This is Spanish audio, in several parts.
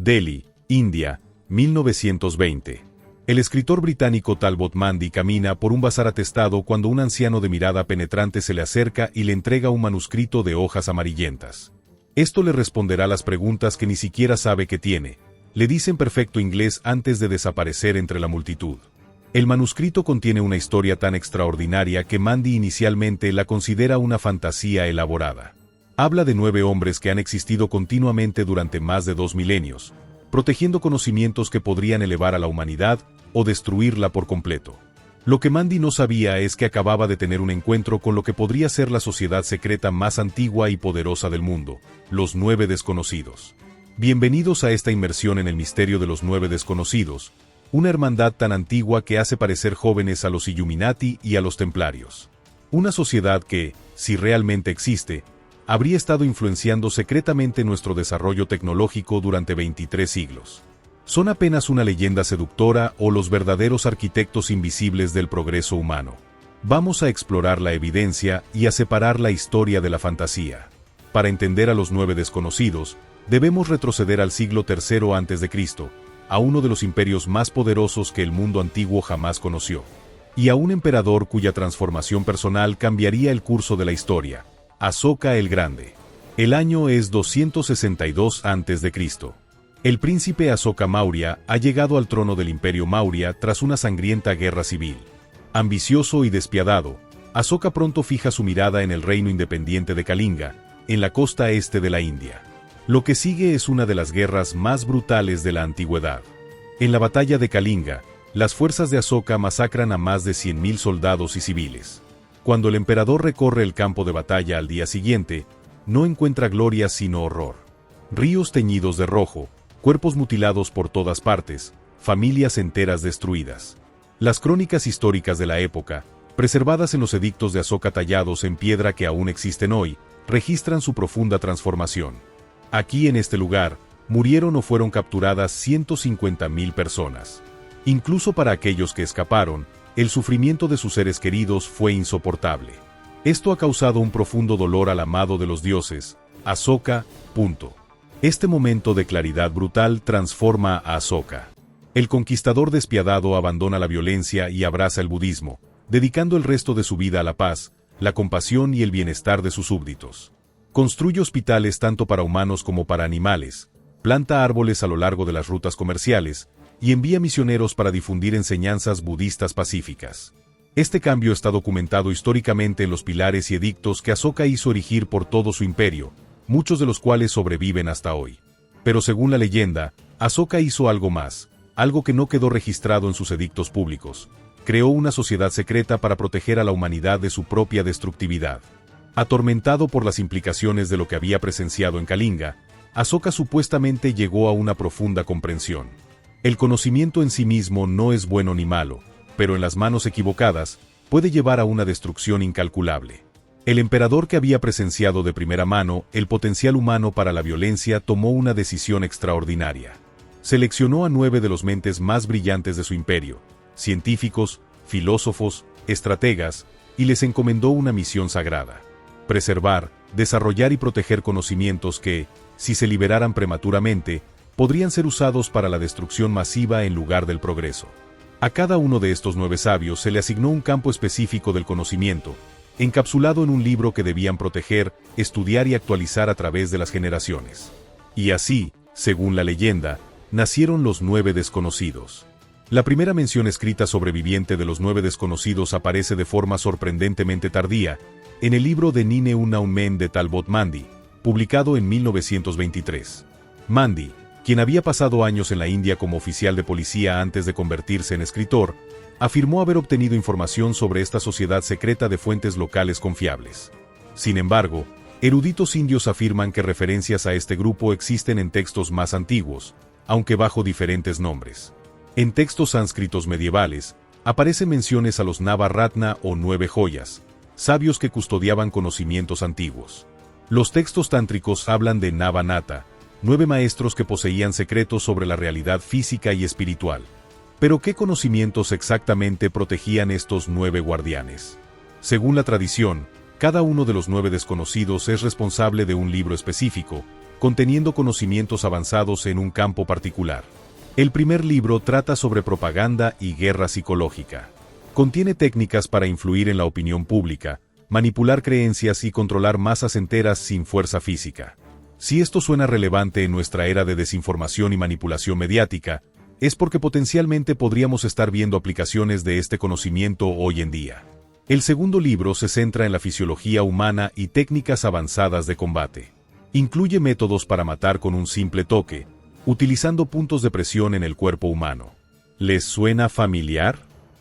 Delhi, India, 1920. El escritor británico Talbot Mandy camina por un bazar atestado cuando un anciano de mirada penetrante se le acerca y le entrega un manuscrito de hojas amarillentas. Esto le responderá las preguntas que ni siquiera sabe que tiene, le dice en perfecto inglés antes de desaparecer entre la multitud. El manuscrito contiene una historia tan extraordinaria que Mandy inicialmente la considera una fantasía elaborada. Habla de 9 hombres que han existido continuamente durante más de 2 milenios, protegiendo conocimientos que podrían elevar a la humanidad o destruirla por completo. Lo que Mandy no sabía es que acababa de tener un encuentro con lo que podría ser la sociedad secreta más antigua y poderosa del mundo, los 9 desconocidos. Bienvenidos a esta inmersión en el misterio de los 9 desconocidos, una hermandad tan antigua que hace parecer jóvenes a los Illuminati y a los Templarios. Una sociedad que, si realmente existe, habría estado influenciando secretamente nuestro desarrollo tecnológico durante 23 siglos. ¿Son apenas una leyenda seductora o los verdaderos arquitectos invisibles del progreso humano? Vamos a explorar la evidencia y a separar la historia de la fantasía. Para entender a los 9 desconocidos, debemos retroceder al siglo III a.C., a uno de los imperios más poderosos que el mundo antiguo jamás conoció, y a un emperador cuya transformación personal cambiaría el curso de la historia, Asoka el Grande. El año es 262 a.C. El príncipe Asoka Maurya ha llegado al trono del Imperio Maurya tras una sangrienta guerra civil. Ambicioso y despiadado, Asoka pronto fija su mirada en el reino independiente de Kalinga, en la costa este de la India. Lo que sigue es una de las guerras más brutales de la antigüedad. En la batalla de Kalinga, las fuerzas de Asoka masacran a más de 100.000 soldados y civiles. Cuando el emperador recorre el campo de batalla al día siguiente, no encuentra gloria sino horror. Ríos teñidos de rojo, cuerpos mutilados por todas partes, familias enteras destruidas. Las crónicas históricas de la época, preservadas en los edictos de Asoka tallados en piedra que aún existen hoy, registran su profunda transformación. Aquí en este lugar, murieron o fueron capturadas 150.000 personas. Incluso para aquellos que escaparon, el sufrimiento de sus seres queridos fue insoportable. Esto ha causado un profundo dolor al amado de los dioses, Asoka. Este momento de claridad brutal transforma a Asoka. El conquistador despiadado abandona la violencia y abraza el budismo, dedicando el resto de su vida a la paz, la compasión y el bienestar de sus súbditos. Construye hospitales tanto para humanos como para animales, planta árboles a lo largo de las rutas comerciales, y envía misioneros para difundir enseñanzas budistas pacíficas. Este cambio está documentado históricamente en los pilares y edictos que Asoka hizo erigir por todo su imperio, muchos de los cuales sobreviven hasta hoy. Pero según la leyenda, Asoka hizo algo más, algo que no quedó registrado en sus edictos públicos. Creó una sociedad secreta para proteger a la humanidad de su propia destructividad. Atormentado por las implicaciones de lo que había presenciado en Kalinga, Asoka supuestamente llegó a una profunda comprensión. El conocimiento en sí mismo no es bueno ni malo, pero en las manos equivocadas, puede llevar a una destrucción incalculable. El emperador que había presenciado de primera mano el potencial humano para la violencia tomó una decisión extraordinaria. Seleccionó a 9 de los mentes más brillantes de su imperio, científicos, filósofos, estrategas, y les encomendó una misión sagrada: preservar, desarrollar y proteger conocimientos que, si se liberaran prematuramente, podrían ser usados para la destrucción masiva en lugar del progreso. A cada uno de estos 9 sabios se le asignó un campo específico del conocimiento, encapsulado en un libro que debían proteger, estudiar y actualizar a través de las generaciones. Y así, según la leyenda, nacieron los 9 desconocidos. La primera mención escrita sobreviviente de los 9 desconocidos aparece de forma sorprendentemente tardía, en el libro de Nine Unknown Men de Talbot Mandy, publicado en 1923. Mandy, quien había pasado años en la India como oficial de policía antes de convertirse en escritor, afirmó haber obtenido información sobre esta sociedad secreta de fuentes locales confiables. Sin embargo, eruditos indios afirman que referencias a este grupo existen en textos más antiguos, aunque bajo diferentes nombres. En textos sánscritos medievales, aparecen menciones a los Navaratna o 9 joyas, sabios que custodiaban conocimientos antiguos. Los textos tántricos hablan de Navanata, 9 maestros que poseían secretos sobre la realidad física y espiritual. Pero ¿qué conocimientos exactamente protegían estos 9 guardianes? Según la tradición, cada uno de los 9 desconocidos es responsable de un libro específico, conteniendo conocimientos avanzados en un campo particular. El primer libro trata sobre propaganda y guerra psicológica. Contiene técnicas para influir en la opinión pública, manipular creencias y controlar masas enteras sin fuerza física. Si esto suena relevante en nuestra era de desinformación y manipulación mediática, es porque potencialmente podríamos estar viendo aplicaciones de este conocimiento hoy en día. El segundo libro se centra en la fisiología humana y técnicas avanzadas de combate. Incluye métodos para matar con un simple toque, utilizando puntos de presión en el cuerpo humano. ¿Les suena familiar?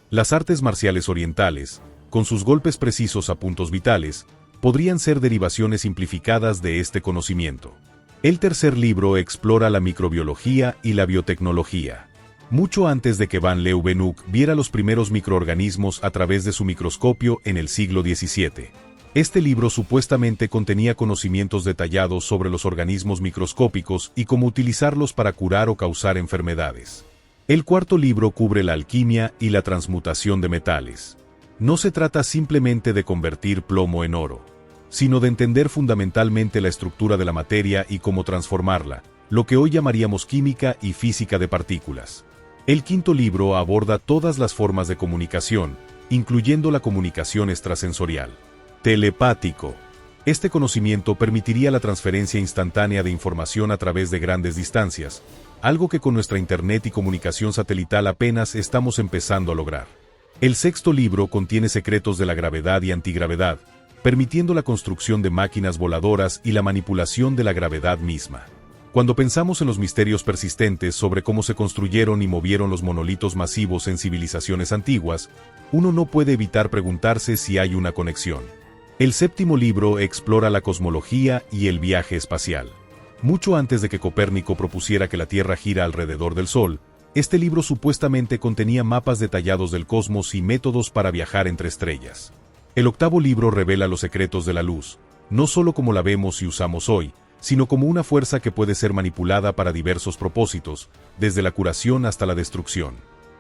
Las artes marciales orientales, con sus golpes precisos a puntos vitales, podrían ser derivaciones simplificadas de este conocimiento. El tercer libro explora la microbiología y la biotecnología. Mucho antes de que Van Leeuwenhoek viera los primeros microorganismos a través de su microscopio en el siglo XVII. Este libro supuestamente contenía conocimientos detallados sobre los organismos microscópicos y cómo utilizarlos para curar o causar enfermedades. El cuarto libro cubre la alquimia y la transmutación de metales. No se trata simplemente de convertir plomo en oro, sino de entender fundamentalmente la estructura de la materia y cómo transformarla, lo que hoy llamaríamos química y física de partículas. El quinto libro aborda todas las formas de comunicación, incluyendo la comunicación extrasensorial. Telepático. Este conocimiento permitiría la transferencia instantánea de información a través de grandes distancias, algo que con nuestra Internet y comunicación satelital apenas estamos empezando a lograr. El sexto libro contiene secretos de la gravedad y antigravedad, permitiendo la construcción de máquinas voladoras y la manipulación de la gravedad misma. Cuando pensamos en los misterios persistentes sobre cómo se construyeron y movieron los monolitos masivos en civilizaciones antiguas, uno no puede evitar preguntarse si hay una conexión. El séptimo libro explora la cosmología y el viaje espacial. Mucho antes de que Copérnico propusiera que la Tierra gira alrededor del Sol, este libro supuestamente contenía mapas detallados del cosmos y métodos para viajar entre estrellas. El octavo libro revela los secretos de la luz, no solo como la vemos y usamos hoy, sino como una fuerza que puede ser manipulada para diversos propósitos, desde la curación hasta la destrucción.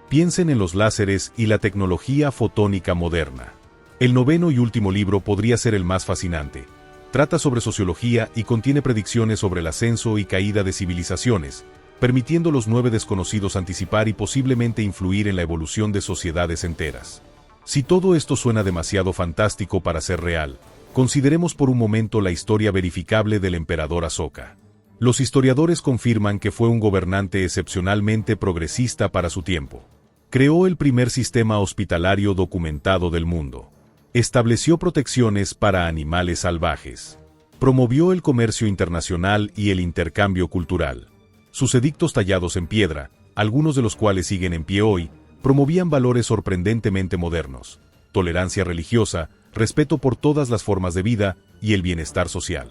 Piensen en los láseres y la tecnología fotónica moderna. El noveno y último libro podría ser el más fascinante. Trata sobre sociología y contiene predicciones sobre el ascenso y caída de civilizaciones, permitiendo a los 9 desconocidos anticipar y posiblemente influir en la evolución de sociedades enteras. Si todo esto suena demasiado fantástico para ser real, consideremos por un momento la historia verificable del emperador Asoka. Los historiadores confirman que fue un gobernante excepcionalmente progresista para su tiempo. Creó el primer sistema hospitalario documentado del mundo. Estableció protecciones para animales salvajes. Promovió el comercio internacional y el intercambio cultural. Sus edictos tallados en piedra, algunos de los cuales siguen en pie hoy, promovían valores sorprendentemente modernos: tolerancia religiosa, respeto por todas las formas de vida y el bienestar social.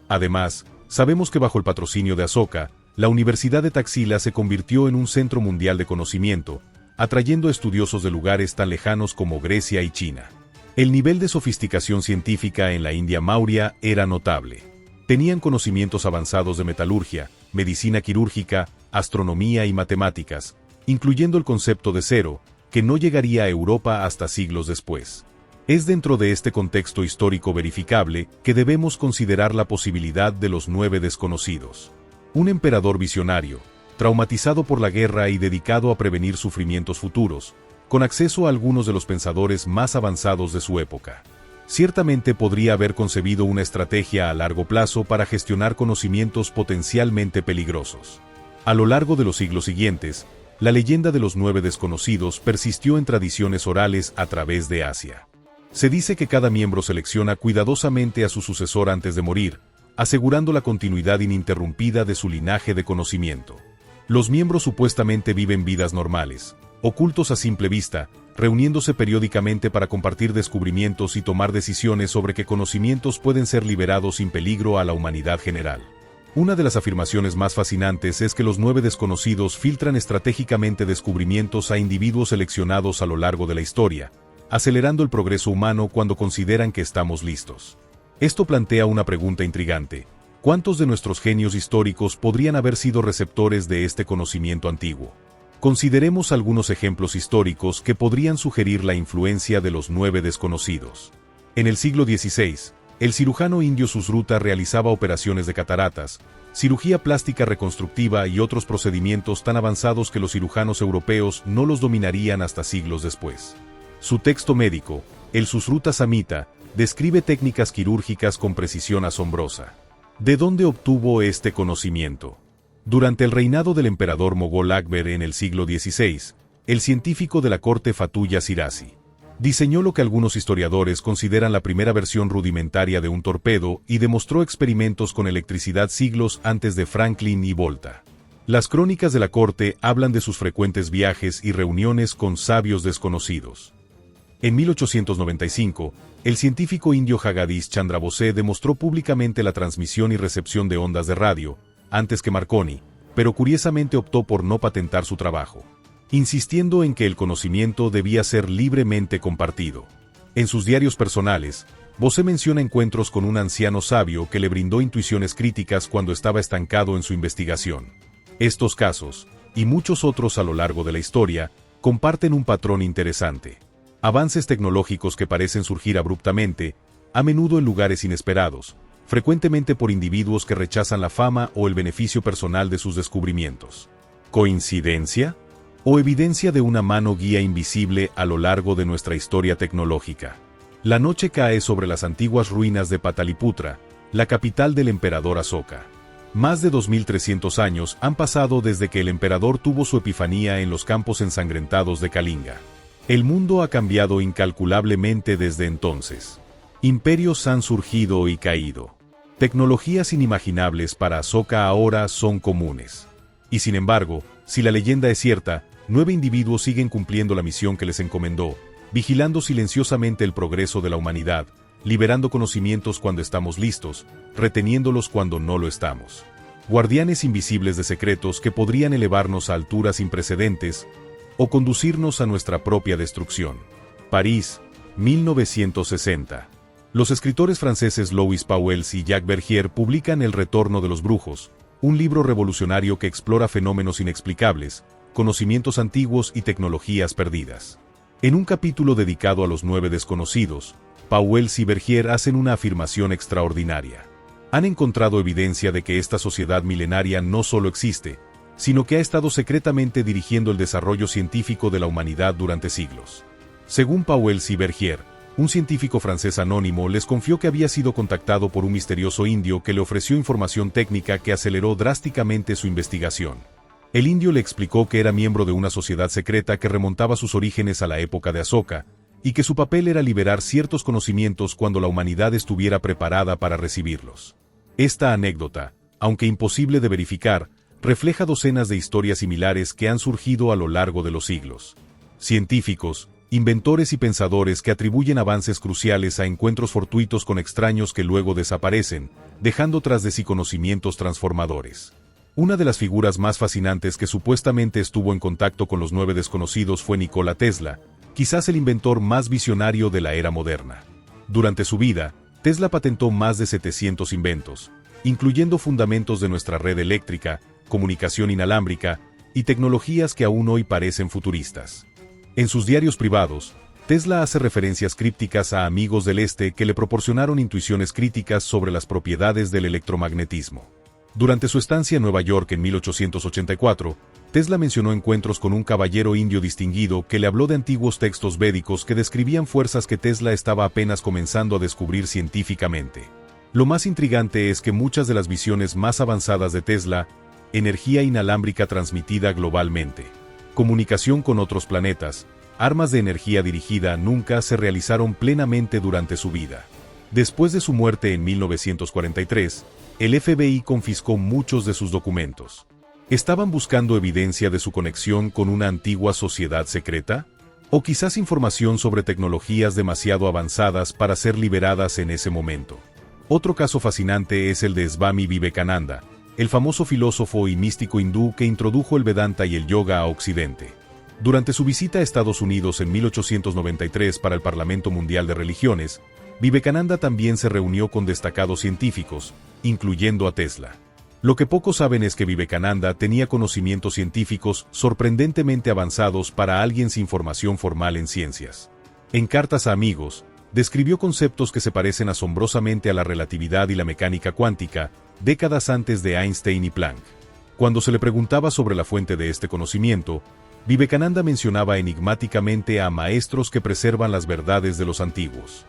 Además, sabemos que bajo el patrocinio de Asoka, la Universidad de Taxila se convirtió en un centro mundial de conocimiento, atrayendo estudiosos de lugares tan lejanos como Grecia y China. El nivel de sofisticación científica en la India Maurya era notable. Tenían conocimientos avanzados de metalurgia, medicina quirúrgica, astronomía y matemáticas, incluyendo el concepto de cero, que no llegaría a Europa hasta siglos después. Es dentro de este contexto histórico verificable que debemos considerar la posibilidad de los 9 desconocidos. Un emperador visionario, traumatizado por la guerra y dedicado a prevenir sufrimientos futuros, con acceso a algunos de los pensadores más avanzados de su época. Ciertamente podría haber concebido una estrategia a largo plazo para gestionar conocimientos potencialmente peligrosos. A lo largo de los siglos siguientes, la leyenda de los 9 desconocidos persistió en tradiciones orales a través de Asia. Se dice que cada miembro selecciona cuidadosamente a su sucesor antes de morir, asegurando la continuidad ininterrumpida de su linaje de conocimiento. Los miembros supuestamente viven vidas normales, ocultos a simple vista, reuniéndose periódicamente para compartir descubrimientos y tomar decisiones sobre qué conocimientos pueden ser liberados sin peligro a la humanidad general. Una de las afirmaciones más fascinantes es que los 9 desconocidos filtran estratégicamente descubrimientos a individuos seleccionados a lo largo de la historia, acelerando el progreso humano cuando consideran que estamos listos. Esto plantea una pregunta intrigante: ¿cuántos de nuestros genios históricos podrían haber sido receptores de este conocimiento antiguo? Consideremos algunos ejemplos históricos que podrían sugerir la influencia de los 9 desconocidos. En el siglo XVI, el cirujano indio Susruta realizaba operaciones de cataratas, cirugía plástica reconstructiva y otros procedimientos tan avanzados que los cirujanos europeos no los dominarían hasta siglos después. Su texto médico, el Susruta Samhita, describe técnicas quirúrgicas con precisión asombrosa. ¿De dónde obtuvo este conocimiento? Durante el reinado del emperador mogol Akbar en el siglo XVI, el científico de la corte Fatullah Shirazi diseñó lo que algunos historiadores consideran la primera versión rudimentaria de un torpedo y demostró experimentos con electricidad siglos antes de Franklin y Volta. Las crónicas de la corte hablan de sus frecuentes viajes y reuniones con sabios desconocidos. En 1895, el científico indio Jagadish Chandra Bose demostró públicamente la transmisión y recepción de ondas de radio, antes que Marconi, pero curiosamente optó por no patentar su trabajo, insistiendo en que el conocimiento debía ser libremente compartido. En sus diarios personales, Bose menciona encuentros con un anciano sabio que le brindó intuiciones críticas cuando estaba estancado en su investigación. Estos casos, y muchos otros a lo largo de la historia, comparten un patrón interesante. Avances tecnológicos que parecen surgir abruptamente, a menudo en lugares inesperados, frecuentemente por individuos que rechazan la fama o el beneficio personal de sus descubrimientos. ¿Coincidencia? ¿O evidencia de una mano guía invisible a lo largo de nuestra historia tecnológica? La noche cae sobre las antiguas ruinas de Pataliputra, la capital del emperador Asoka. Más de 2300 años han pasado desde que el emperador tuvo su epifanía en los campos ensangrentados de Kalinga. El mundo ha cambiado incalculablemente desde entonces. Imperios han surgido y caído. Tecnologías inimaginables para Asoka ahora son comunes. Y sin embargo, si la leyenda es cierta, 9 individuos siguen cumpliendo la misión que les encomendó, vigilando silenciosamente el progreso de la humanidad, liberando conocimientos cuando estamos listos, reteniéndolos cuando no lo estamos. Guardianes invisibles de secretos que podrían elevarnos a alturas sin precedentes o conducirnos a nuestra propia destrucción. París, 1960. Los escritores franceses Louis Pauwels y Jacques Vergier publican El retorno de los brujos, un libro revolucionario que explora fenómenos inexplicables, conocimientos antiguos y tecnologías perdidas. En un capítulo dedicado a los 9 desconocidos, Pauwels y Vergier hacen una afirmación extraordinaria. Han encontrado evidencia de que esta sociedad milenaria no solo existe, sino que ha estado secretamente dirigiendo el desarrollo científico de la humanidad durante siglos. Según Pauwels y Vergier, un científico francés anónimo les confió que había sido contactado por un misterioso indio que le ofreció información técnica que aceleró drásticamente su investigación. El indio le explicó que era miembro de una sociedad secreta que remontaba sus orígenes a la época de Asoka, y que su papel era liberar ciertos conocimientos cuando la humanidad estuviera preparada para recibirlos. Esta anécdota, aunque imposible de verificar, refleja docenas de historias similares que han surgido a lo largo de los siglos. Científicos, inventores y pensadores que atribuyen avances cruciales a encuentros fortuitos con extraños que luego desaparecen, dejando tras de sí conocimientos transformadores. Una de las figuras más fascinantes que supuestamente estuvo en contacto con los 9 desconocidos fue Nikola Tesla, quizás el inventor más visionario de la era moderna. Durante su vida, Tesla patentó más de 700 inventos, incluyendo fundamentos de nuestra red eléctrica, comunicación inalámbrica y tecnologías que aún hoy parecen futuristas. En sus diarios privados, Tesla hace referencias crípticas a amigos del Este que le proporcionaron intuiciones críticas sobre las propiedades del electromagnetismo. Durante su estancia en Nueva York en 1884, Tesla mencionó encuentros con un caballero indio distinguido que le habló de antiguos textos védicos que describían fuerzas que Tesla estaba apenas comenzando a descubrir científicamente. Lo más intrigante es que muchas de las visiones más avanzadas de Tesla, energía inalámbrica transmitida globalmente, comunicación con otros planetas, armas de energía dirigida, nunca se realizaron plenamente durante su vida. Después de su muerte en 1943, el FBI confiscó muchos de sus documentos. ¿Estaban buscando evidencia de su conexión con una antigua sociedad secreta? ¿O quizás información sobre tecnologías demasiado avanzadas para ser liberadas en ese momento? Otro caso fascinante es el de Swami Vivekananda, el famoso filósofo y místico hindú que introdujo el Vedanta y el yoga a Occidente. Durante su visita a Estados Unidos en 1893 para el Parlamento Mundial de Religiones, Vivekananda también se reunió con destacados científicos, incluyendo a Tesla. Lo que pocos saben es que Vivekananda tenía conocimientos científicos sorprendentemente avanzados para alguien sin formación formal en ciencias. En cartas a amigos, describió conceptos que se parecen asombrosamente a la relatividad y la mecánica cuántica, décadas antes de Einstein y Planck. Cuando se le preguntaba sobre la fuente de este conocimiento, Vivekananda mencionaba enigmáticamente a maestros que preservan las verdades de los antiguos.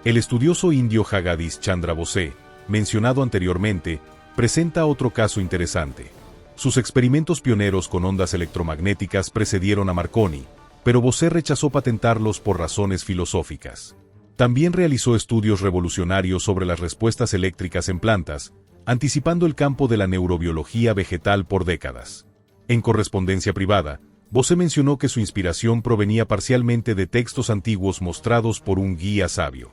El estudioso indio Jagadish Chandra Bose, mencionado anteriormente, presenta otro caso interesante. Sus experimentos pioneros con ondas electromagnéticas precedieron a Marconi, pero Bose rechazó patentarlos por razones filosóficas. También realizó estudios revolucionarios sobre las respuestas eléctricas en plantas, anticipando el campo de la neurobiología vegetal por décadas. En correspondencia privada, Bose mencionó que su inspiración provenía parcialmente de textos antiguos mostrados por un guía sabio.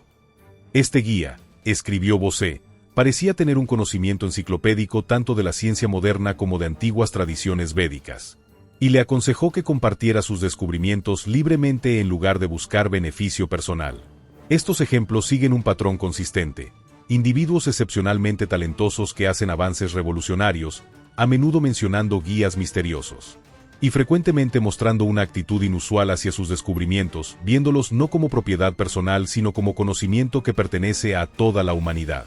Este guía, escribió Bose, parecía tener un conocimiento enciclopédico tanto de la ciencia moderna como de antiguas tradiciones védicas, y le aconsejó que compartiera sus descubrimientos libremente en lugar de buscar beneficio personal. Estos ejemplos siguen un patrón consistente: individuos excepcionalmente talentosos que hacen avances revolucionarios, a menudo mencionando guías misteriosos, y frecuentemente mostrando una actitud inusual hacia sus descubrimientos, viéndolos no como propiedad personal sino como conocimiento que pertenece a toda la humanidad.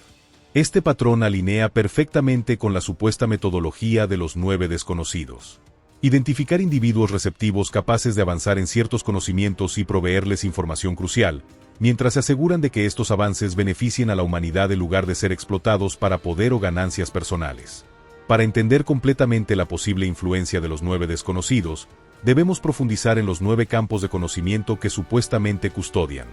Este patrón alinea perfectamente con la supuesta metodología de los 9 desconocidos. Identificar individuos receptivos capaces de avanzar en ciertos conocimientos y proveerles información crucial, mientras se aseguran de que estos avances beneficien a la humanidad en lugar de ser explotados para poder o ganancias personales. Para entender completamente la posible influencia de los 9 desconocidos, debemos profundizar en los 9 campos de conocimiento que supuestamente custodian,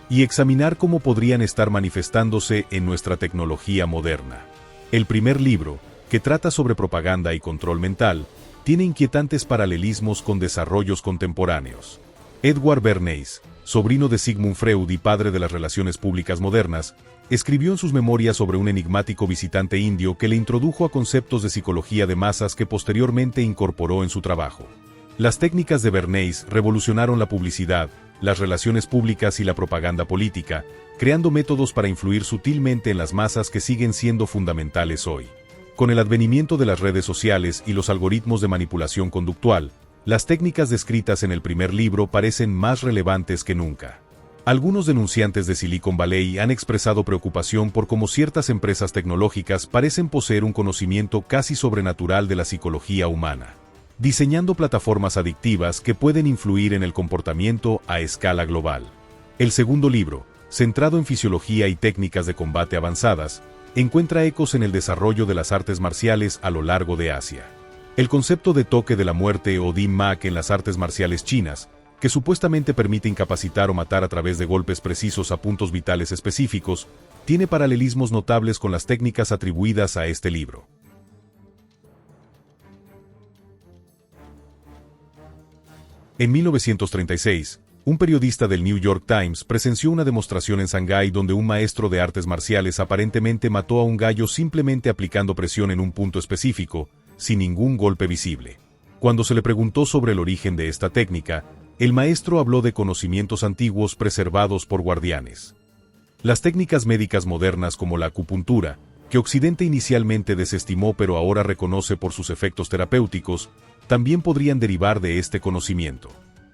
y examinar cómo podrían estar manifestándose en nuestra tecnología moderna. El primer libro, que trata sobre propaganda y control mental, tiene inquietantes paralelismos con desarrollos contemporáneos. Edward Bernays, sobrino de Sigmund Freud y padre de las relaciones públicas modernas, escribió en sus memorias sobre un enigmático visitante indio que le introdujo a conceptos de psicología de masas que posteriormente incorporó en su trabajo. Las técnicas de Bernays revolucionaron la publicidad, las relaciones públicas y la propaganda política, creando métodos para influir sutilmente en las masas que siguen siendo fundamentales hoy. Con el advenimiento de las redes sociales y los algoritmos de manipulación conductual, las técnicas descritas en el primer libro parecen más relevantes que nunca. Algunos denunciantes de Silicon Valley han expresado preocupación por cómo ciertas empresas tecnológicas parecen poseer un conocimiento casi sobrenatural de la psicología humana, diseñando plataformas adictivas que pueden influir en el comportamiento a escala global. El segundo libro, centrado en fisiología y técnicas de combate avanzadas, encuentra ecos en el desarrollo de las artes marciales a lo largo de Asia. El concepto de toque de la muerte o Dim Mak en las artes marciales chinas, que supuestamente permite incapacitar o matar a través de golpes precisos a puntos vitales específicos, tiene paralelismos notables con las técnicas atribuidas a este libro. En 1936, un periodista del New York Times presenció una demostración en Shanghái donde un maestro de artes marciales aparentemente mató a un gallo simplemente aplicando presión en un punto específico, sin ningún golpe visible. Cuando se le preguntó sobre el origen de esta técnica, el maestro habló de conocimientos antiguos preservados por guardianes. Las técnicas médicas modernas como la acupuntura, que Occidente inicialmente desestimó pero ahora reconoce por sus efectos terapéuticos, también podrían derivar de este conocimiento.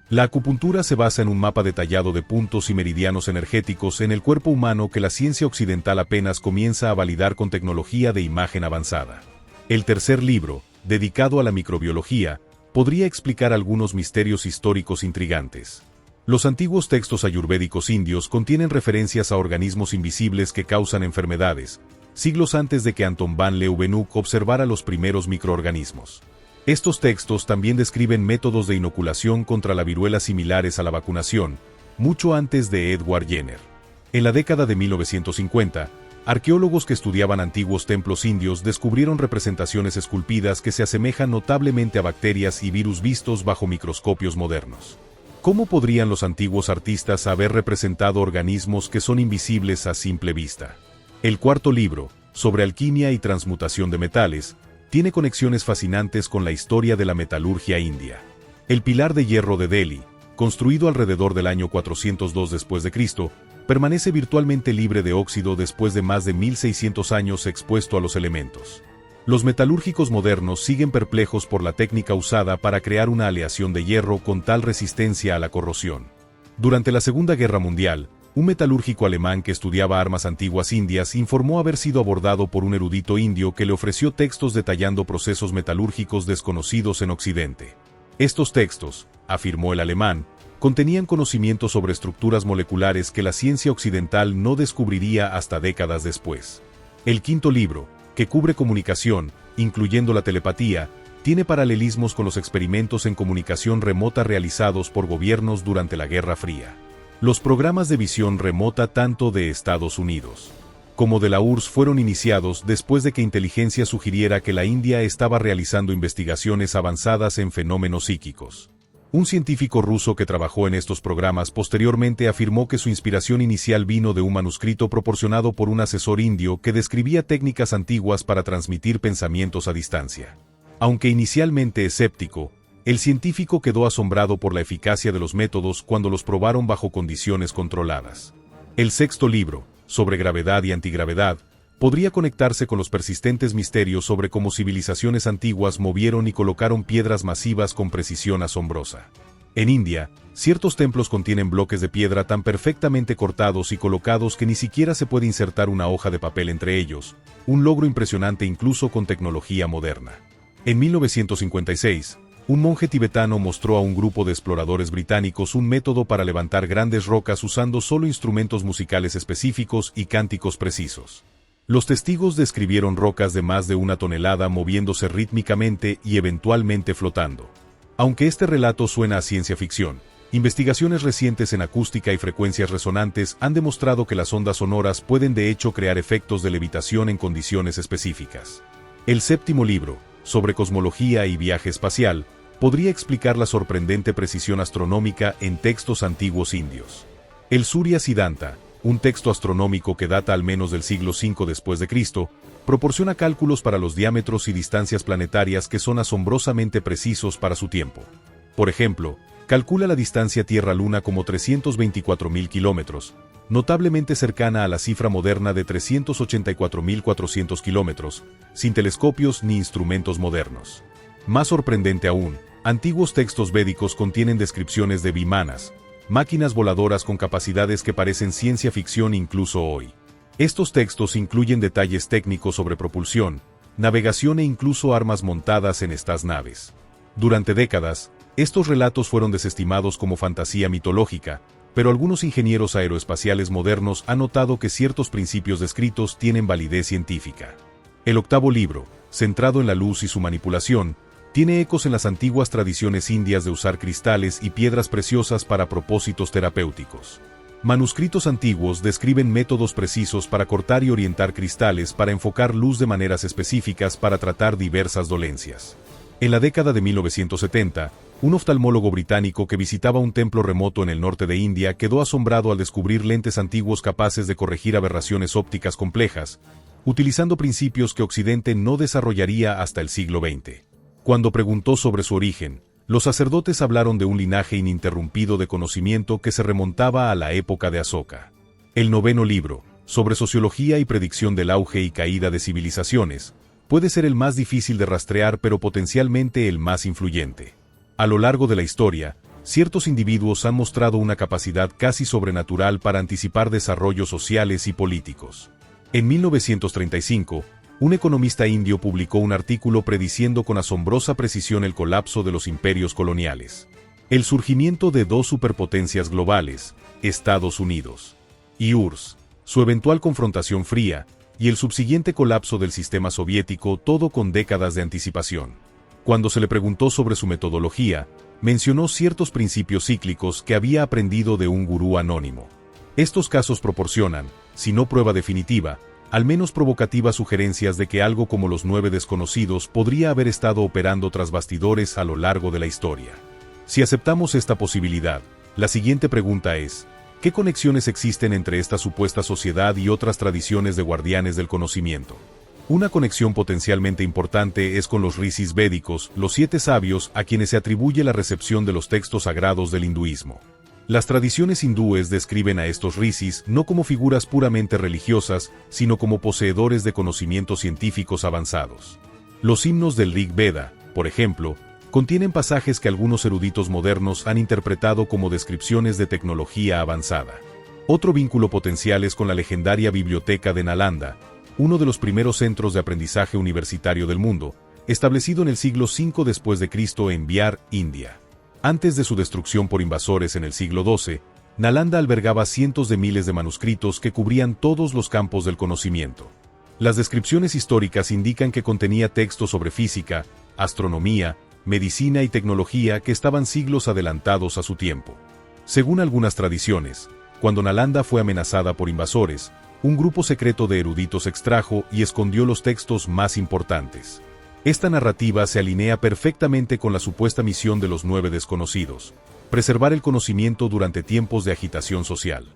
La acupuntura se basa en un mapa detallado de puntos y meridianos energéticos en el cuerpo humano que la ciencia occidental apenas comienza a validar con tecnología de imagen avanzada. El tercer libro, dedicado a la microbiología, podría explicar algunos misterios históricos intrigantes. Los antiguos textos ayurvédicos indios contienen referencias a organismos invisibles que causan enfermedades, siglos antes de que Anton van Leeuwenhoek observara los primeros microorganismos. Estos textos también describen métodos de inoculación contra la viruela similares a la vacunación, mucho antes de Edward Jenner. En la década de 1950, arqueólogos que estudiaban antiguos templos indios descubrieron representaciones esculpidas que se asemejan notablemente a bacterias y virus vistos bajo microscopios modernos. ¿Cómo podrían los antiguos artistas haber representado organismos que son invisibles a simple vista? El cuarto libro, sobre alquimia y transmutación de metales, tiene conexiones fascinantes con la historia de la metalurgia india. El pilar de hierro de Delhi, construido alrededor del año 402 después de Cristo, permanece virtualmente libre de óxido después de más de 1600 años expuesto a los elementos. Los metalúrgicos modernos siguen perplejos por la técnica usada para crear una aleación de hierro con tal resistencia a la corrosión. Durante la Segunda Guerra Mundial, un metalúrgico alemán que estudiaba armas antiguas indias, informó haber sido abordado por un erudito indio que le ofreció textos detallando procesos metalúrgicos desconocidos en Occidente. Estos textos, afirmó el alemán, contenían conocimientos sobre estructuras moleculares que la ciencia occidental no descubriría hasta décadas después. El quinto libro, que cubre comunicación, incluyendo la telepatía, tiene paralelismos con los experimentos en comunicación remota realizados por gobiernos durante la Guerra Fría. Los programas de visión remota tanto de Estados Unidos como de la URSS fueron iniciados después de que inteligencia sugiriera que la India estaba realizando investigaciones avanzadas en fenómenos psíquicos. Un científico ruso que trabajó en estos programas posteriormente afirmó que su inspiración inicial vino de un manuscrito proporcionado por un asesor indio que describía técnicas antiguas para transmitir pensamientos a distancia. Aunque inicialmente escéptico, el científico quedó asombrado por la eficacia de los métodos cuando los probaron bajo condiciones controladas. El sexto libro, sobre gravedad y antigravedad, podría conectarse con los persistentes misterios sobre cómo civilizaciones antiguas movieron y colocaron piedras masivas con precisión asombrosa. En India, ciertos templos contienen bloques de piedra tan perfectamente cortados y colocados que ni siquiera se puede insertar una hoja de papel entre ellos, un logro impresionante incluso con tecnología moderna. En 1956, un monje tibetano mostró a un grupo de exploradores británicos un método para levantar grandes rocas usando solo instrumentos musicales específicos y cánticos precisos. Los testigos describieron rocas de más de 1 tonelada moviéndose rítmicamente y eventualmente flotando. Aunque este relato suena a ciencia ficción, investigaciones recientes en acústica y frecuencias resonantes han demostrado que las ondas sonoras pueden de hecho crear efectos de levitación en condiciones específicas. El séptimo libro, sobre cosmología y viaje espacial, podría explicar la sorprendente precisión astronómica en textos antiguos indios. El Surya Siddhanta, un texto astronómico que data al menos del siglo V después de Cristo, proporciona cálculos para los diámetros y distancias planetarias que son asombrosamente precisos para su tiempo. Por ejemplo, calcula la distancia Tierra-Luna como 324.000 kilómetros, notablemente cercana a la cifra moderna de 384.400 kilómetros, sin telescopios ni instrumentos modernos. Más sorprendente aún, antiguos textos védicos contienen descripciones de vimanas, máquinas voladoras con capacidades que parecen ciencia ficción incluso hoy. Estos textos incluyen detalles técnicos sobre propulsión, navegación e incluso armas montadas en estas naves. Durante décadas, estos relatos fueron desestimados como fantasía mitológica, pero algunos ingenieros aeroespaciales modernos han notado que ciertos principios descritos tienen validez científica. El octavo libro, centrado en la luz y su manipulación, tiene ecos en las antiguas tradiciones indias de usar cristales y piedras preciosas para propósitos terapéuticos. Manuscritos antiguos describen métodos precisos para cortar y orientar cristales para enfocar luz de maneras específicas para tratar diversas dolencias. En la década de 1970, un oftalmólogo británico que visitaba un templo remoto en el norte de India quedó asombrado al descubrir lentes antiguos capaces de corregir aberraciones ópticas complejas, utilizando principios que Occidente no desarrollaría hasta el siglo XX. Cuando preguntó sobre su origen, los sacerdotes hablaron de un linaje ininterrumpido de conocimiento que se remontaba a la época de Asoka. El noveno libro, sobre sociología y predicción del auge y caída de civilizaciones, puede ser el más difícil de rastrear pero potencialmente el más influyente. A lo largo de la historia, ciertos individuos han mostrado una capacidad casi sobrenatural para anticipar desarrollos sociales y políticos. En 1935, un economista indio publicó un artículo prediciendo con asombrosa precisión el colapso de los imperios coloniales, el surgimiento de dos superpotencias globales, Estados Unidos y URSS, su eventual confrontación fría, y el subsiguiente colapso del sistema soviético, todo con décadas de anticipación. Cuando se le preguntó sobre su metodología, mencionó ciertos principios cíclicos que había aprendido de un gurú anónimo. Estos casos proporcionan, si no prueba definitiva, al menos provocativas sugerencias de que algo como los 9 desconocidos podría haber estado operando tras bastidores a lo largo de la historia. Si aceptamos esta posibilidad, la siguiente pregunta es, ¿qué conexiones existen entre esta supuesta sociedad y otras tradiciones de guardianes del conocimiento? Una conexión potencialmente importante es con los rishis védicos, los 7 sabios a quienes se atribuye la recepción de los textos sagrados del hinduismo. Las tradiciones hindúes describen a estos rishis no como figuras puramente religiosas, sino como poseedores de conocimientos científicos avanzados. Los himnos del Rig Veda, por ejemplo, contienen pasajes que algunos eruditos modernos han interpretado como descripciones de tecnología avanzada. Otro vínculo potencial es con la legendaria Biblioteca de Nalanda, uno de los primeros centros de aprendizaje universitario del mundo, establecido en el siglo V después de Cristo en Bihar, India. Antes de su destrucción por invasores en el siglo XII, Nalanda albergaba cientos de miles de manuscritos que cubrían todos los campos del conocimiento. Las descripciones históricas indican que contenía textos sobre física, astronomía, medicina y tecnología que estaban siglos adelantados a su tiempo. Según algunas tradiciones, cuando Nalanda fue amenazada por invasores, un grupo secreto de eruditos extrajo y escondió los textos más importantes. Esta narrativa se alinea perfectamente con la supuesta misión de los 9 desconocidos: preservar el conocimiento durante tiempos de agitación social.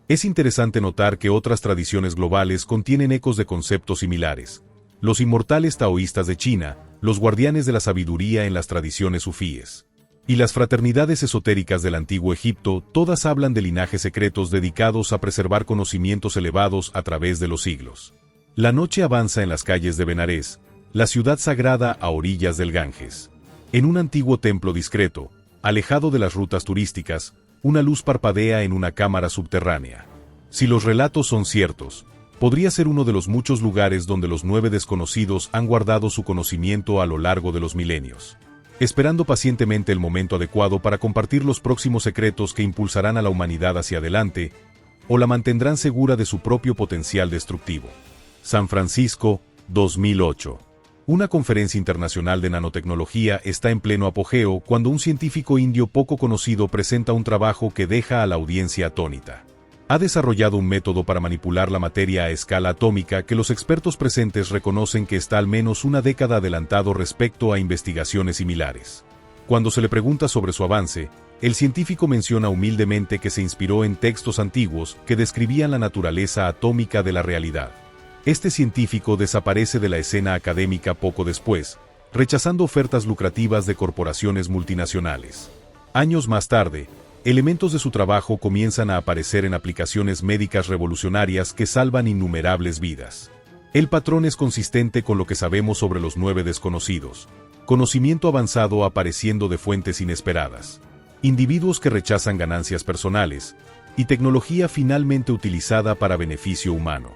Es interesante notar que otras tradiciones globales contienen ecos de conceptos similares. Los inmortales taoístas de China, los guardianes de la sabiduría en las tradiciones sufíes, y las fraternidades esotéricas del antiguo Egipto, todas hablan de linajes secretos dedicados a preservar conocimientos elevados a través de los siglos. La noche avanza en las calles de Benarés, la ciudad sagrada a orillas del Ganges. En un antiguo templo discreto, alejado de las rutas turísticas, una luz parpadea en una cámara subterránea. Si los relatos son ciertos, podría ser uno de los muchos lugares donde los 9 desconocidos han guardado su conocimiento a lo largo de los milenios, esperando pacientemente el momento adecuado para compartir los próximos secretos que impulsarán a la humanidad hacia adelante, o la mantendrán segura de su propio potencial destructivo. San Francisco, 2008. Una conferencia internacional de nanotecnología está en pleno apogeo cuando un científico indio poco conocido presenta un trabajo que deja a la audiencia atónita. Ha desarrollado un método para manipular la materia a escala atómica que los expertos presentes reconocen que está al menos una década adelantado respecto a investigaciones similares. Cuando se le pregunta sobre su avance, el científico menciona humildemente que se inspiró en textos antiguos que describían la naturaleza atómica de la realidad. Este científico desaparece de la escena académica poco después, rechazando ofertas lucrativas de corporaciones multinacionales. Años más tarde, elementos de su trabajo comienzan a aparecer en aplicaciones médicas revolucionarias que salvan innumerables vidas. El patrón es consistente con lo que sabemos sobre los 9 desconocidos: conocimiento avanzado apareciendo de fuentes inesperadas, individuos que rechazan ganancias personales, y tecnología finalmente utilizada para beneficio humano.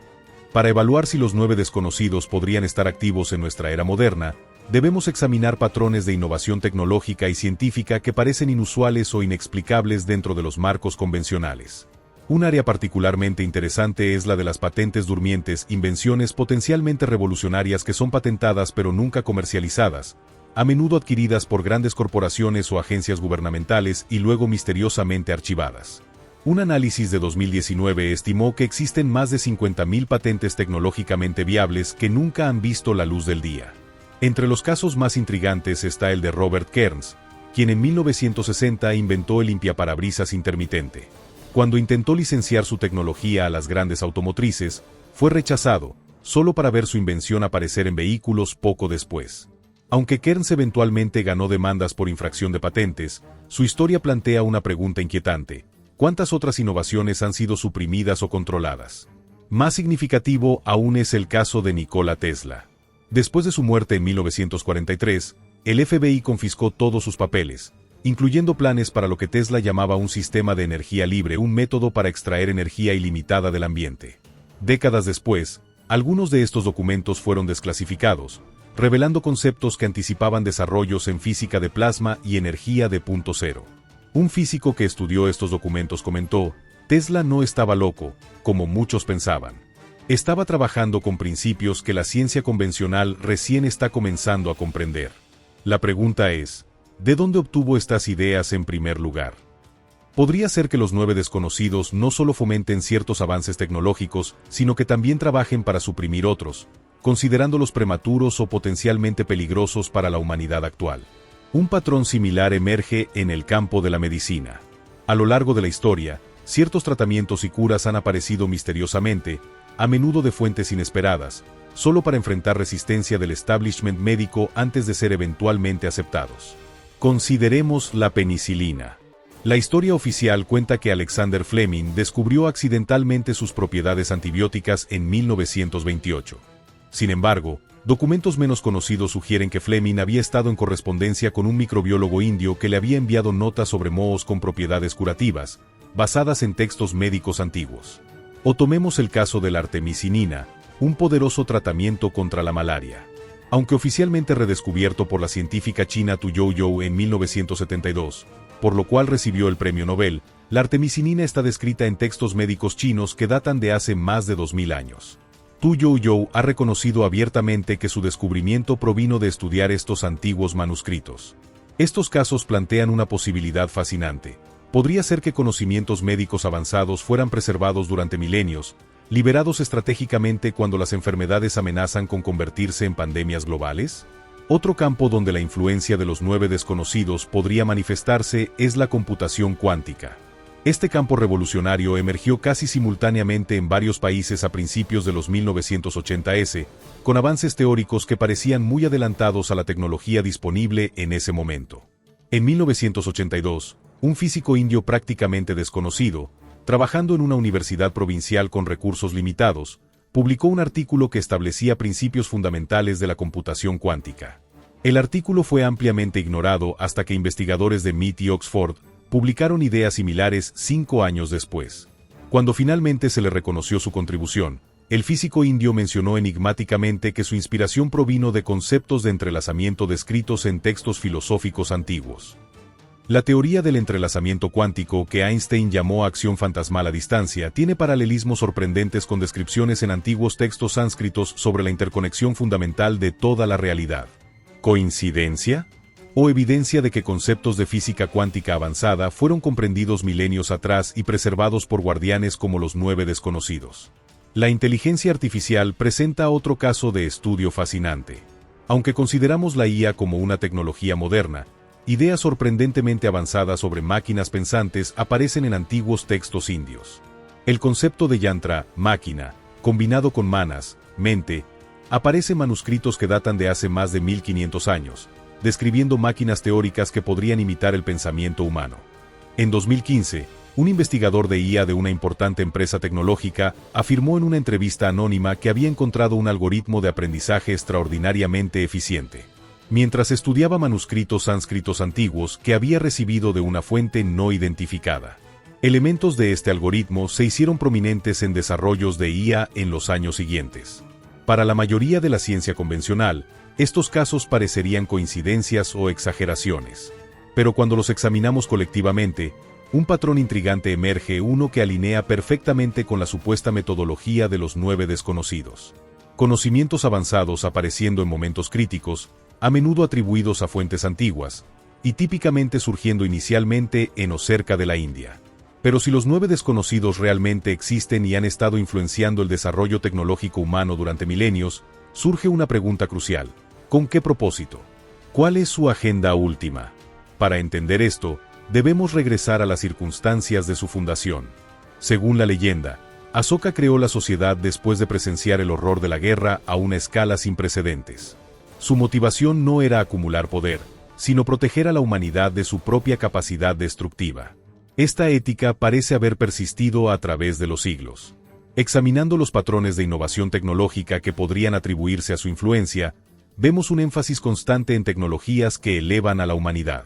Para evaluar si los 9 desconocidos podrían estar activos en nuestra era moderna, debemos examinar patrones de innovación tecnológica y científica que parecen inusuales o inexplicables dentro de los marcos convencionales. Un área particularmente interesante es la de las patentes durmientes, invenciones potencialmente revolucionarias que son patentadas pero nunca comercializadas, a menudo adquiridas por grandes corporaciones o agencias gubernamentales y luego misteriosamente archivadas. Un análisis de 2019 estimó que existen más de 50.000 patentes tecnológicamente viables que nunca han visto la luz del día. Entre los casos más intrigantes está el de Robert Kearns, quien en 1960 inventó el limpiaparabrisas intermitente. Cuando intentó licenciar su tecnología a las grandes automotrices, fue rechazado, solo para ver su invención aparecer en vehículos poco después. Aunque Kearns eventualmente ganó demandas por infracción de patentes, su historia plantea una pregunta inquietante: ¿cuántas otras innovaciones han sido suprimidas o controladas? Más significativo aún es el caso de Nikola Tesla. Después de su muerte en 1943, el FBI confiscó todos sus papeles, incluyendo planes para lo que Tesla llamaba un sistema de energía libre, un método para extraer energía ilimitada del ambiente. Décadas después, algunos de estos documentos fueron desclasificados, revelando conceptos que anticipaban desarrollos en física de plasma y energía de punto cero. Un físico que estudió estos documentos comentó: Tesla no estaba loco, como muchos pensaban. Estaba trabajando con principios que la ciencia convencional recién está comenzando a comprender. La pregunta es, ¿de dónde obtuvo estas ideas en primer lugar? Podría ser que los 9 desconocidos no solo fomenten ciertos avances tecnológicos, sino que también trabajen para suprimir otros, considerándolos prematuros o potencialmente peligrosos para la humanidad actual. Un patrón similar emerge en el campo de la medicina. A lo largo de la historia, ciertos tratamientos y curas han aparecido misteriosamente, a menudo de fuentes inesperadas, solo para enfrentar resistencia del establishment médico antes de ser eventualmente aceptados. Consideremos la penicilina. La historia oficial cuenta que Alexander Fleming descubrió accidentalmente sus propiedades antibióticas en 1928. Sin embargo, documentos menos conocidos sugieren que Fleming había estado en correspondencia con un microbiólogo indio que le había enviado notas sobre mohos con propiedades curativas, basadas en textos médicos antiguos. O tomemos el caso de la artemisinina, un poderoso tratamiento contra la malaria. Aunque oficialmente redescubierto por la científica china Tu Youyou en 1972, por lo cual recibió el premio Nobel, la artemisinina está descrita en textos médicos chinos que datan de hace más de 2000 años. Tu Youyou ha reconocido abiertamente que su descubrimiento provino de estudiar estos antiguos manuscritos. Estos casos plantean una posibilidad fascinante. Podría ser que conocimientos médicos avanzados fueran preservados durante milenios, liberados estratégicamente cuando las enfermedades amenazan con convertirse en pandemias globales. Otro campo donde la influencia de los 9 desconocidos podría manifestarse es la computación cuántica. Este campo revolucionario emergió casi simultáneamente en varios países a principios de los 1980s, con avances teóricos que parecían muy adelantados a la tecnología disponible en ese momento. En 1982, un físico indio prácticamente desconocido, trabajando en una universidad provincial con recursos limitados, publicó un artículo que establecía principios fundamentales de la computación cuántica. El artículo fue ampliamente ignorado hasta que investigadores de MIT y Oxford publicaron ideas similares 5 años después. Cuando finalmente se le reconoció su contribución, el físico indio mencionó enigmáticamente que su inspiración provino de conceptos de entrelazamiento descritos en textos filosóficos antiguos. La teoría del entrelazamiento cuántico, que Einstein llamó acción fantasmal a distancia, tiene paralelismos sorprendentes con descripciones en antiguos textos sánscritos sobre la interconexión fundamental de toda la realidad. ¿Coincidencia? ¿O evidencia de que conceptos de física cuántica avanzada fueron comprendidos milenios atrás y preservados por guardianes como los 9 desconocidos? La inteligencia artificial presenta otro caso de estudio fascinante. Aunque consideramos la IA como una tecnología moderna, ideas sorprendentemente avanzadas sobre máquinas pensantes aparecen en antiguos textos indios. El concepto de yantra, máquina, combinado con manas, mente, aparece en manuscritos que datan de hace más de 1500 años, describiendo máquinas teóricas que podrían imitar el pensamiento humano. En 2015, un investigador de IA de una importante empresa tecnológica afirmó en una entrevista anónima que había encontrado un algoritmo de aprendizaje extraordinariamente eficiente, mientras estudiaba manuscritos sánscritos antiguos que había recibido de una fuente no identificada. Elementos de este algoritmo se hicieron prominentes en desarrollos de IA en los años siguientes. Para la mayoría de la ciencia convencional, estos casos parecerían coincidencias o exageraciones. Pero cuando los examinamos colectivamente, un patrón intrigante emerge, uno que alinea perfectamente con la supuesta metodología de los 9 desconocidos. Conocimientos avanzados apareciendo en momentos críticos, a menudo atribuidos a fuentes antiguas, y típicamente surgiendo inicialmente en o cerca de la India. Pero si los 9 desconocidos realmente existen y han estado influenciando el desarrollo tecnológico humano durante milenios, surge una pregunta crucial: ¿con qué propósito? ¿Cuál es su agenda última? Para entender esto, debemos regresar a las circunstancias de su fundación. Según la leyenda, Asoka creó la sociedad después de presenciar el horror de la guerra a una escala sin precedentes. Su motivación no era acumular poder, sino proteger a la humanidad de su propia capacidad destructiva. Esta ética parece haber persistido a través de los siglos. Examinando los patrones de innovación tecnológica que podrían atribuirse a su influencia, vemos un énfasis constante en tecnologías que elevan a la humanidad.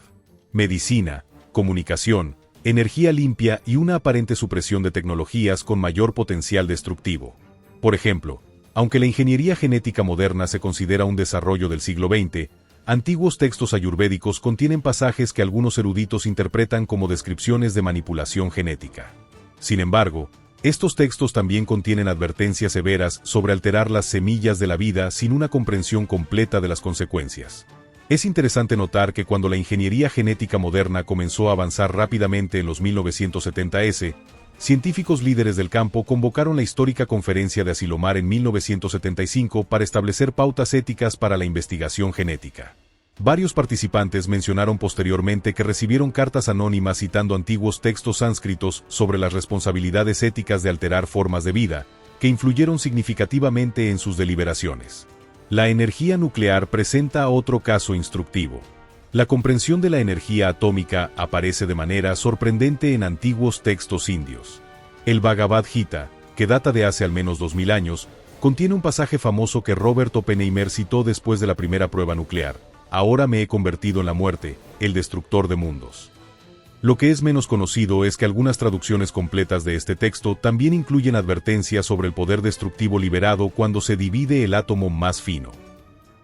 Medicina, comunicación, energía limpia y una aparente supresión de tecnologías con mayor potencial destructivo. Por ejemplo, aunque la ingeniería genética moderna se considera un desarrollo del siglo XX, antiguos textos ayurvédicos contienen pasajes que algunos eruditos interpretan como descripciones de manipulación genética. Sin embargo, estos textos también contienen advertencias severas sobre alterar las semillas de la vida sin una comprensión completa de las consecuencias. Es interesante notar que cuando la ingeniería genética moderna comenzó a avanzar rápidamente en los 1970s, científicos líderes del campo convocaron la histórica Conferencia de Asilomar en 1975 para establecer pautas éticas para la investigación genética. Varios participantes mencionaron posteriormente que recibieron cartas anónimas citando antiguos textos sánscritos sobre las responsabilidades éticas de alterar formas de vida, que influyeron significativamente en sus deliberaciones. La energía nuclear presenta otro caso instructivo. La comprensión de la energía atómica aparece de manera sorprendente en antiguos textos indios. El Bhagavad Gita, que data de hace al menos 2000 años, contiene un pasaje famoso que Robert Oppenheimer citó después de la primera prueba nuclear: «Ahora me he convertido en la muerte, el destructor de mundos». Lo que es menos conocido es que algunas traducciones completas de este texto también incluyen advertencias sobre el poder destructivo liberado cuando se divide el átomo más fino.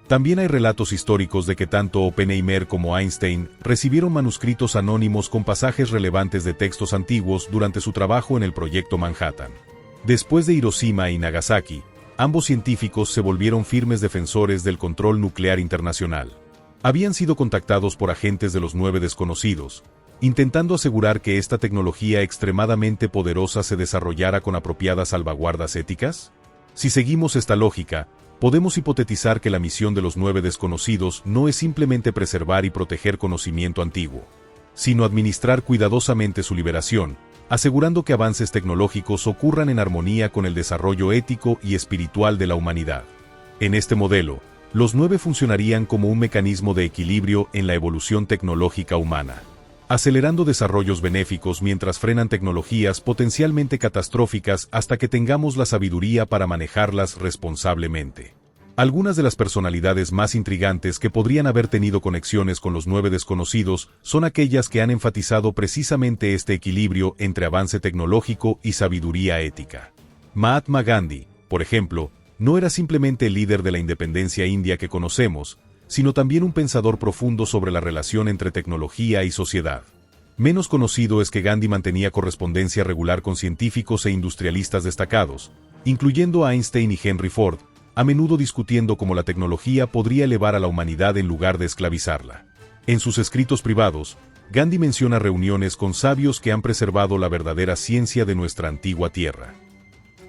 También hay relatos históricos de que tanto Oppenheimer como Einstein recibieron manuscritos anónimos con pasajes relevantes de textos antiguos durante su trabajo en el Proyecto Manhattan. Después de Hiroshima y Nagasaki, ambos científicos se volvieron firmes defensores del control nuclear internacional. Habían sido contactados por agentes de los 9 desconocidos, intentando asegurar que esta tecnología extremadamente poderosa se desarrollara con apropiadas salvaguardas éticas. Si seguimos esta lógica, podemos hipotetizar que la misión de los 9 desconocidos no es simplemente preservar y proteger conocimiento antiguo, sino administrar cuidadosamente su liberación, asegurando que avances tecnológicos ocurran en armonía con el desarrollo ético y espiritual de la humanidad. En este modelo, los 9 funcionarían como un mecanismo de equilibrio en la evolución tecnológica humana, acelerando desarrollos benéficos mientras frenan tecnologías potencialmente catastróficas hasta que tengamos la sabiduría para manejarlas responsablemente. Algunas de las personalidades más intrigantes que podrían haber tenido conexiones con los 9 desconocidos son aquellas que han enfatizado precisamente este equilibrio entre avance tecnológico y sabiduría ética. Mahatma Gandhi, por ejemplo, no era simplemente el líder de la independencia india que conocemos, sino también un pensador profundo sobre la relación entre tecnología y sociedad. Menos conocido es que Gandhi mantenía correspondencia regular con científicos e industrialistas destacados, incluyendo a Einstein y Henry Ford, a menudo discutiendo cómo la tecnología podría elevar a la humanidad en lugar de esclavizarla. En sus escritos privados, Gandhi menciona reuniones con sabios que han preservado la verdadera ciencia de nuestra antigua tierra.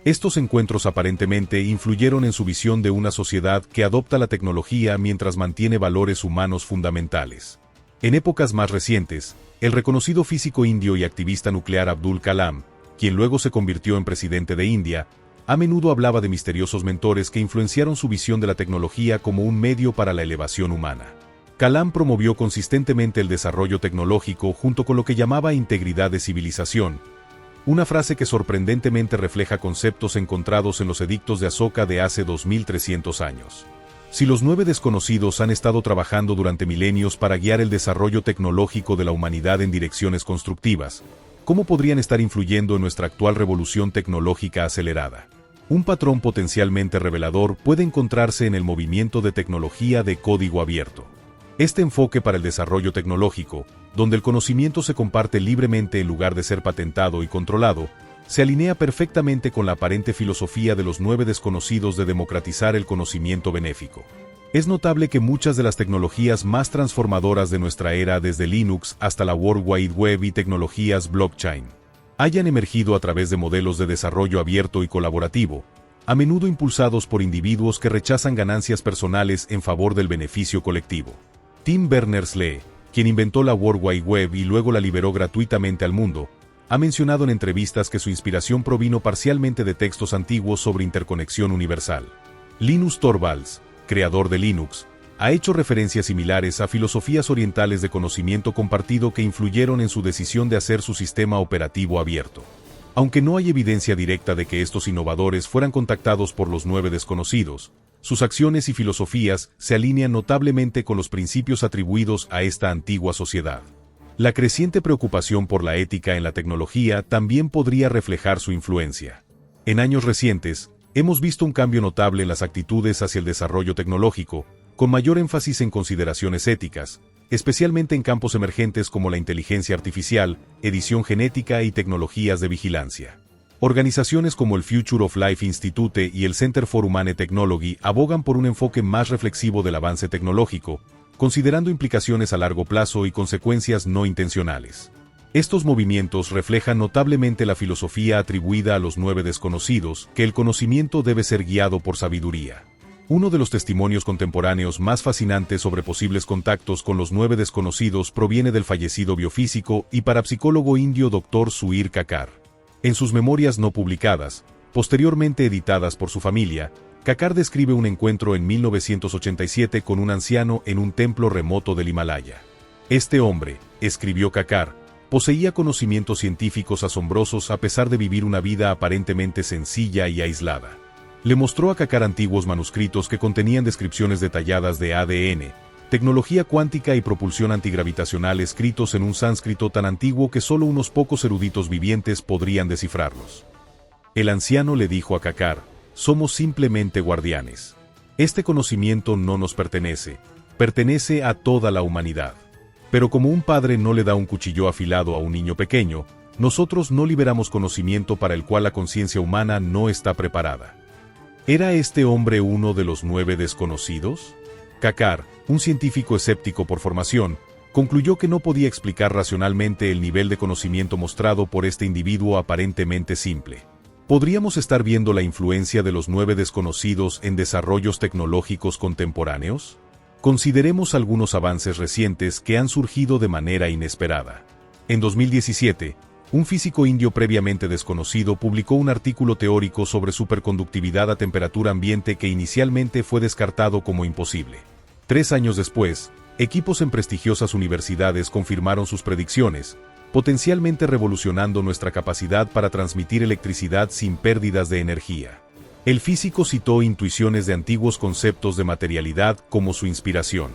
Estos encuentros aparentemente influyeron en su visión de una sociedad que adopta la tecnología mientras mantiene valores humanos fundamentales. En épocas más recientes, el reconocido físico indio y activista nuclear Abdul Kalam, quien luego se convirtió en presidente de India, a menudo hablaba de misteriosos mentores que influenciaron su visión de la tecnología como un medio para la elevación humana. Kalam promovió consistentemente el desarrollo tecnológico junto con lo que llamaba integridad de civilización, una frase que sorprendentemente refleja conceptos encontrados en los edictos de Asoka de hace 2300 años. Si los 9 desconocidos han estado trabajando durante milenios para guiar el desarrollo tecnológico de la humanidad en direcciones constructivas, ¿cómo podrían estar influyendo en nuestra actual revolución tecnológica acelerada? Un patrón potencialmente revelador puede encontrarse en el movimiento de tecnología de código abierto. Este enfoque para el desarrollo tecnológico, donde el conocimiento se comparte libremente en lugar de ser patentado y controlado, se alinea perfectamente con la aparente filosofía de los 9 desconocidos de democratizar el conocimiento benéfico. Es notable que muchas de las tecnologías más transformadoras de nuestra era, desde Linux hasta la World Wide Web y tecnologías blockchain, hayan emergido a través de modelos de desarrollo abierto y colaborativo, a menudo impulsados por individuos que rechazan ganancias personales en favor del beneficio colectivo. Tim Berners-Lee, quien inventó la World Wide Web y luego la liberó gratuitamente al mundo, ha mencionado en entrevistas que su inspiración provino parcialmente de textos antiguos sobre interconexión universal. Linus Torvalds, creador de Linux, ha hecho referencias similares a filosofías orientales de conocimiento compartido que influyeron en su decisión de hacer su sistema operativo abierto. Aunque no hay evidencia directa de que estos innovadores fueran contactados por los 9 desconocidos, sus acciones y filosofías se alinean notablemente con los principios atribuidos a esta antigua sociedad. La creciente preocupación por la ética en la tecnología también podría reflejar su influencia. En años recientes, hemos visto un cambio notable en las actitudes hacia el desarrollo tecnológico, con mayor énfasis en consideraciones éticas, especialmente en campos emergentes como la inteligencia artificial, edición genética y tecnologías de vigilancia. Organizaciones como el Future of Life Institute y el Center for Humane Technology abogan por un enfoque más reflexivo del avance tecnológico, considerando implicaciones a largo plazo y consecuencias no intencionales. Estos movimientos reflejan notablemente la filosofía atribuida a los 9 desconocidos, que el conocimiento debe ser guiado por sabiduría. Uno de los testimonios contemporáneos más fascinantes sobre posibles contactos con los 9 desconocidos proviene del fallecido biofísico y parapsicólogo indio Dr. Suir Kakar. En sus memorias no publicadas, posteriormente editadas por su familia, Kakar describe un encuentro en 1987 con un anciano en un templo remoto del Himalaya. Este hombre, escribió Kakar, poseía conocimientos científicos asombrosos a pesar de vivir una vida aparentemente sencilla y aislada. Le mostró a Kakar antiguos manuscritos que contenían descripciones detalladas de ADN, tecnología cuántica y propulsión antigravitacional escritos en un sánscrito tan antiguo que solo unos pocos eruditos vivientes podrían descifrarlos. El anciano le dijo a Kakar: somos simplemente guardianes. Este conocimiento no nos pertenece, pertenece a toda la humanidad. Pero como un padre no le da un cuchillo afilado a un niño pequeño, nosotros no liberamos conocimiento para el cual la conciencia humana no está preparada. ¿Era este hombre uno de los 9 desconocidos? Kakar, un científico escéptico por formación, concluyó que no podía explicar racionalmente el nivel de conocimiento mostrado por este individuo aparentemente simple. ¿Podríamos estar viendo la influencia de los 9 desconocidos en desarrollos tecnológicos contemporáneos? Consideremos algunos avances recientes que han surgido de manera inesperada. En 2017, un físico indio previamente desconocido publicó un artículo teórico sobre superconductividad a temperatura ambiente que inicialmente fue descartado como imposible. 3 años después, equipos en prestigiosas universidades confirmaron sus predicciones, potencialmente revolucionando nuestra capacidad para transmitir electricidad sin pérdidas de energía. El físico citó intuiciones de antiguos conceptos de materialidad como su inspiración.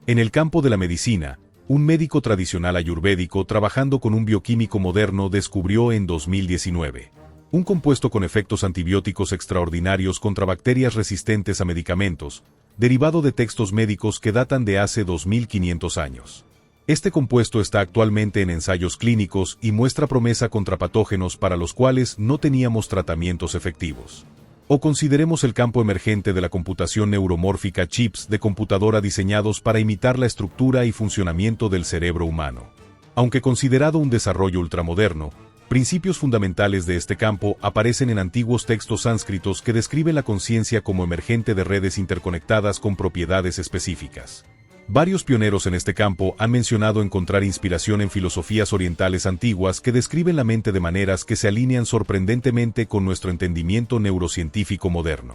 En el campo de la medicina, un médico tradicional ayurvédico trabajando con un bioquímico moderno descubrió en 2019 un compuesto con efectos antibióticos extraordinarios contra bacterias resistentes a medicamentos, derivado de textos médicos que datan de hace 2500 años. Este compuesto está actualmente en ensayos clínicos y muestra promesa contra patógenos para los cuales no teníamos tratamientos efectivos. O consideremos el campo emergente de la computación neuromórfica, chips de computadora diseñados para imitar la estructura y funcionamiento del cerebro humano. Aunque considerado un desarrollo ultramoderno, principios fundamentales de este campo aparecen en antiguos textos sánscritos que describen la conciencia como emergente de redes interconectadas con propiedades específicas. Varios pioneros en este campo han mencionado encontrar inspiración en filosofías orientales antiguas que describen la mente de maneras que se alinean sorprendentemente con nuestro entendimiento neurocientífico moderno.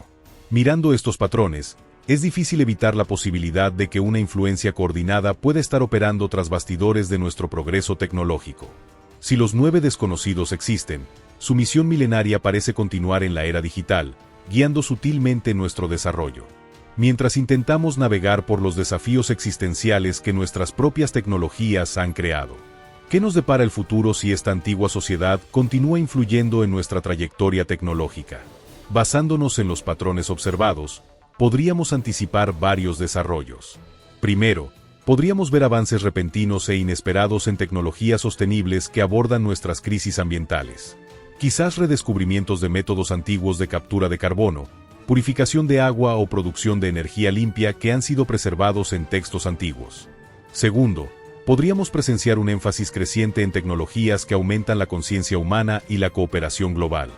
Mirando estos patrones, es difícil evitar la posibilidad de que una influencia coordinada pueda estar operando tras bastidores de nuestro progreso tecnológico. Si los 9 desconocidos existen, su misión milenaria parece continuar en la era digital, guiando sutilmente nuestro desarrollo. Mientras intentamos navegar por los desafíos existenciales que nuestras propias tecnologías han creado. ¿Qué nos depara el futuro si esta antigua sociedad continúa influyendo en nuestra trayectoria tecnológica? Basándonos en los patrones observados, podríamos anticipar varios desarrollos. Primero, podríamos ver avances repentinos e inesperados en tecnologías sostenibles que abordan nuestras crisis ambientales. Quizás redescubrimientos de métodos antiguos de captura de carbono, purificación de agua o producción de energía limpia que han sido preservados en textos antiguos. Segundo, podríamos presenciar un énfasis creciente en tecnologías que aumentan la conciencia humana y la cooperación global,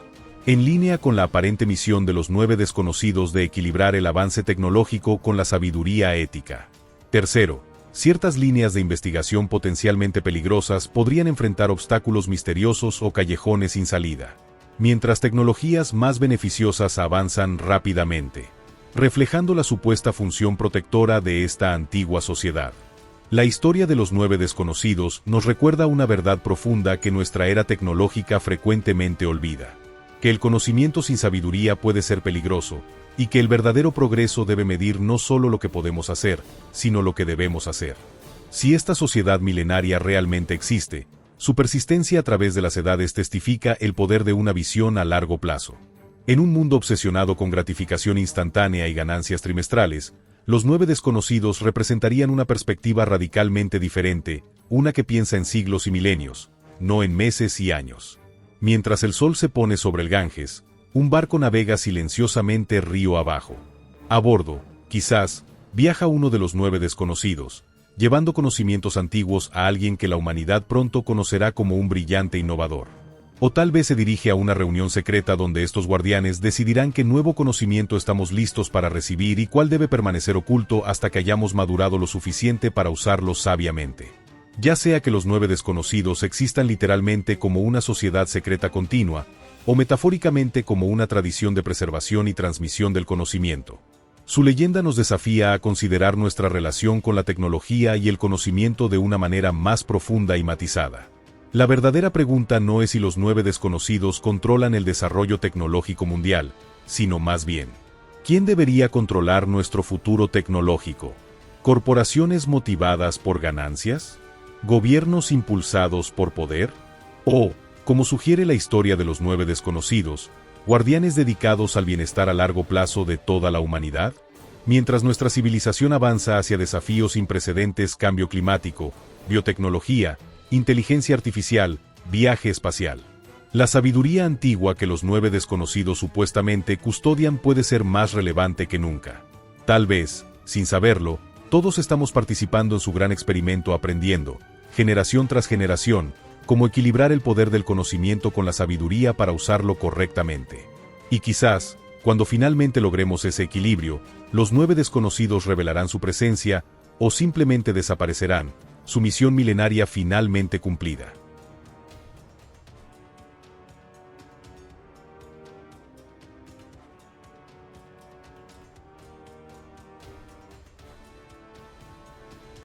en línea con la aparente misión de los 9 desconocidos de equilibrar el avance tecnológico con la sabiduría ética. Tercero, ciertas líneas de investigación potencialmente peligrosas podrían enfrentar obstáculos misteriosos o callejones sin salida, mientras tecnologías más beneficiosas avanzan rápidamente, reflejando la supuesta función protectora de esta antigua sociedad. La historia de los 9 desconocidos nos recuerda una verdad profunda que nuestra era tecnológica frecuentemente olvida: que el conocimiento sin sabiduría puede ser peligroso, y que el verdadero progreso debe medir no solo lo que podemos hacer, sino lo que debemos hacer. Si esta sociedad milenaria realmente existe, su persistencia a través de las edades testifica el poder de una visión a largo plazo. En un mundo obsesionado con gratificación instantánea y ganancias trimestrales, los 9 desconocidos representarían una perspectiva radicalmente diferente, una que piensa en siglos y milenios, no en meses y años. Mientras el sol se pone sobre el Ganges, un barco navega silenciosamente río abajo. A bordo, quizás, viaja uno de los 9 desconocidos, llevando conocimientos antiguos a alguien que la humanidad pronto conocerá como un brillante innovador. O tal vez se dirige a una reunión secreta donde estos guardianes decidirán qué nuevo conocimiento estamos listos para recibir y cuál debe permanecer oculto hasta que hayamos madurado lo suficiente para usarlo sabiamente. Ya sea que los 9 desconocidos existan literalmente como una sociedad secreta continua, o metafóricamente como una tradición de preservación y transmisión del conocimiento. Su leyenda nos desafía a considerar nuestra relación con la tecnología y el conocimiento de una manera más profunda y matizada. La verdadera pregunta no es si los 9 desconocidos controlan el desarrollo tecnológico mundial, sino más bien, ¿quién debería controlar nuestro futuro tecnológico? ¿Corporaciones motivadas por ganancias? ¿Gobiernos impulsados por poder? ¿O, como sugiere la historia de los 9 desconocidos, guardianes dedicados al bienestar a largo plazo de toda la humanidad? Mientras nuestra civilización avanza hacia desafíos sin precedentes: cambio climático, biotecnología, inteligencia artificial, viaje espacial. La sabiduría antigua que los 9 desconocidos supuestamente custodian puede ser más relevante que nunca. Tal vez, sin saberlo, todos estamos participando en su gran experimento, aprendiendo, generación tras generación, cómo equilibrar el poder del conocimiento con la sabiduría para usarlo correctamente. Y quizás, cuando finalmente logremos ese equilibrio, los 9 desconocidos revelarán su presencia, o simplemente desaparecerán, su misión milenaria finalmente cumplida.